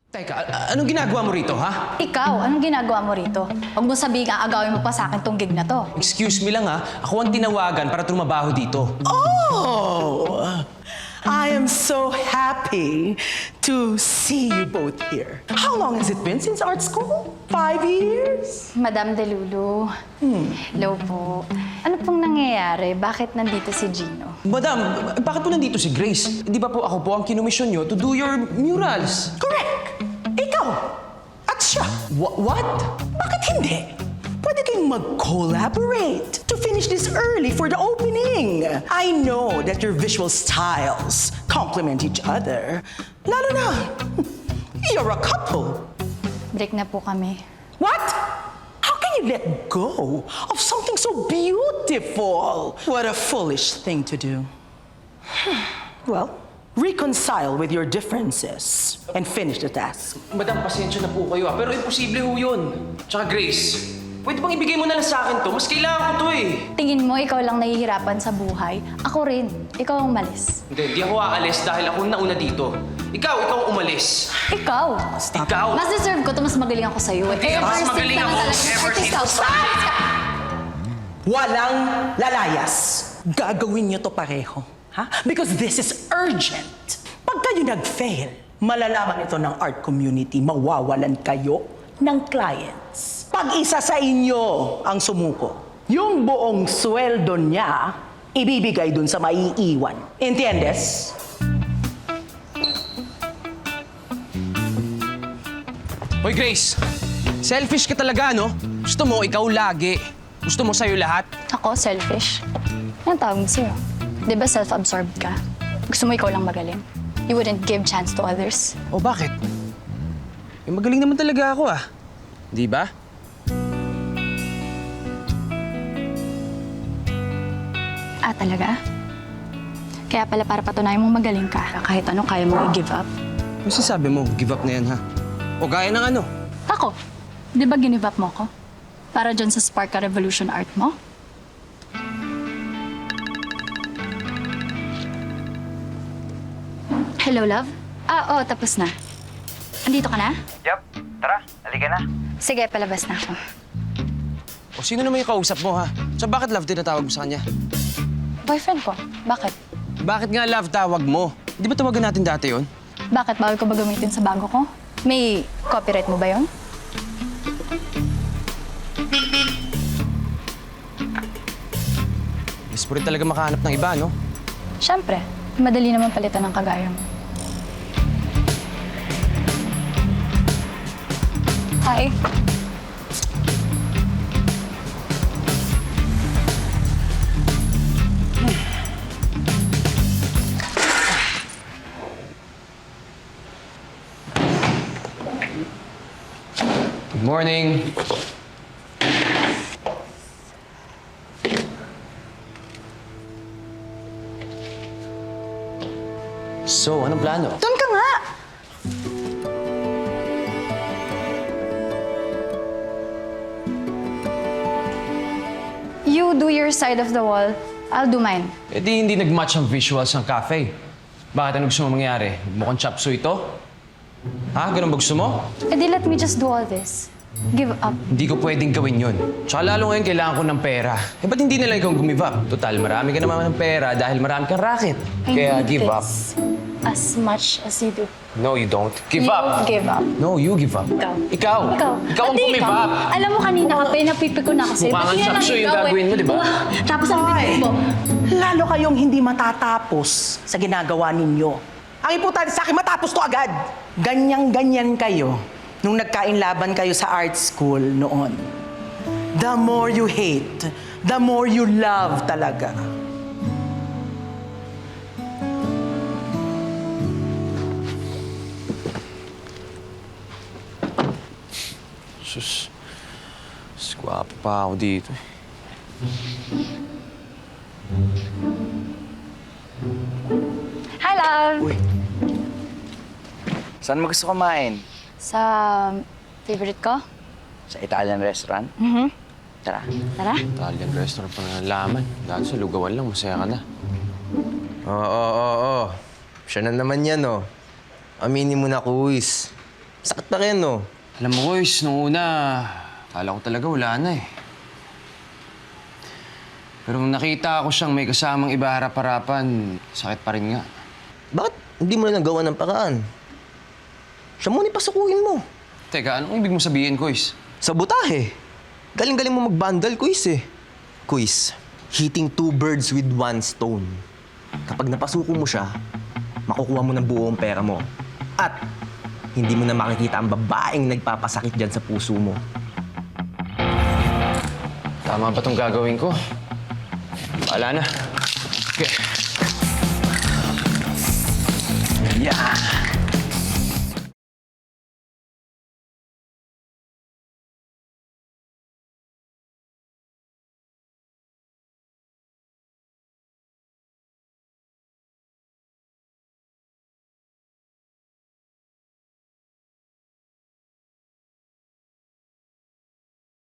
Teka, anong ginagawa mo rito, ha? Ikaw, anong ginagawa mo rito? Huwag mo sabihin aagawin mo pa sa akin tong gig na to. Excuse me lang, ha? Ako ang tinawagan para trumabaho dito. Oh, I am so happy to see you both here. How long has it been since art school? 5 years? Madam Delulu. Hello po. Ano pong nangyayari? Bakit nandito si Gino? Madam, bakit po nandito si Grace? Di ba po ako po ang kinumisyon nyo to do your murals? Correct! Ikaw at siya. What? Bakit hindi? Pwede kayong mag-collaborate to finish this early for the opening. I know that your visual styles complement each other. Lalo na, you're a couple. Break na po kami. What? How can you let go of something so beautiful? What a foolish thing to do. Well, reconcile with your differences and finish the task. Madam, pasensya na po kayo, pero imposible ho yun. Tsaka Grace, pwede bang ibigay mo na lang sa akin to? Mas kailangan ko to eh. Tingin mo ikaw lang nahihirapan sa buhay? Ako rin. Ikaw ang umalis. Hindi ako aalis dahil ako nauna dito. Ikaw ang umalis. Ikaw! Ikaw! Mas deserve ko to, mas magaling ako sa'yo. Hindi, mas magaling ako ever since. Walang lalayas. Gagawin niyo to pareho. Ha? Because this is urgent. Pag kayo nag-fail, malalaman ito ng art community, mawawalan kayo ng clients. Pag isa sa inyo ang sumuko, yung buong sweldo niya, ibibigay dun sa maiiwan. Entiendes? Hoy Grace, selfish ka talaga, no? Gusto mo, ikaw lagi. Gusto mo sa'yo lahat. Ako, selfish. Anong tawag mo sa'yo? Di ba self-absorbed ka? Gusto mo ikaw lang magaling? You wouldn't give chance to others? O bakit? Eh, magaling naman talaga ako, ah. Di ba? Ah, talaga? Kaya pala para patunayan mong magaling ka, kahit ano kaya mong i-give up? Ano sasabi mo? Give up na yan, ha? O gaya ng ano? Ako, di ba give up mo ko? Para dyan sa Sparka Revolution art mo? Hello, love? Ah, tapos na. Andito ka na? Yup, tara, halika na. Sige, palabas na ako. O sino naman yung kausap mo, ha? So bakit love tinatawag mo sa kanya? Boyfriend ko. Bakit? Bakit nga love tawag mo? Di ba tawagan natin dati yon? Bakit? Bawal ko ba gamitin sa bago ko? May copyright mo ba yon? Gusto mo rin talaga makahanap ng iba, no? Siyempre. Madali naman palitan ng kagaya mo. Hi. Good morning. So, anong plano? Doon ka nga! You do your side of the wall, I'll do mine. Eh di hindi nag-match ang visuals ng cafe. Bakit ano gusto mo mangyari? Mukhang chop suey ito? Ha? Ganun ba gusto mo? Eh di let me just do all this. Give up. Hindi ko pwedeng gawin yun. Tsaka lalo ngayon kailangan ko ng pera. Eh ba't hindi na lang ikaw gumive up? Total, marami ka naman ng pera dahil marami kang racket. Kaya need give up. this as much as you do. No, you don't. Give You up. give up. No, you give up. Ikaw. Ikaw. Ikaw ang Pati gumive ikaw. up. Alam mo kanina ka, pinapipiko na ako sa'yo. Mukha Ba't kang yun lang chapsuy yung ikaw, gagawin mo, di ba? Tapos ang Ay, bibig mo. lalo kayong hindi matatapos sa ginagawa ninyo. Ang importante sa akin, matapos to agad. Ganyang-ganyan kayo nung nagkainlaban kayo sa art school noon. The more you hate, the more you love talaga. Sus. Gwapo pa ako dito. Hi, love! Uy, Saan mo gusto kumain? Sa favorite ko? Sa Italian restaurant? Tara. Tara. Italian restaurant pa na nalaman. Dati sa lugawan lang, masaya ka na. Oo. Siya na naman yan, oh. Aminin mo na, Kuis. Sakit pa rin, no? Alam mo, Kois, nung una, akala ko talaga wala na eh. Pero nung nakita ko siyang may kasamang iba harap-harapan, sakit pa rin nga. Bakit hindi mo na nagawa ng paraan? Siya muna ipasukuin mo. Teka, anong ibig mo sabihin, Kois? Sabotahe. Galing-galing mo mag-bundle, Kuis eh. Kuis, hitting two birds with one stone. Kapag napasuko mo siya, makukuha mo ng buong pera mo. At hindi mo na makikita ang babaeng nagpapasakit dyan sa puso mo. Tama ba itong gagawin ko? Wala na. Okay.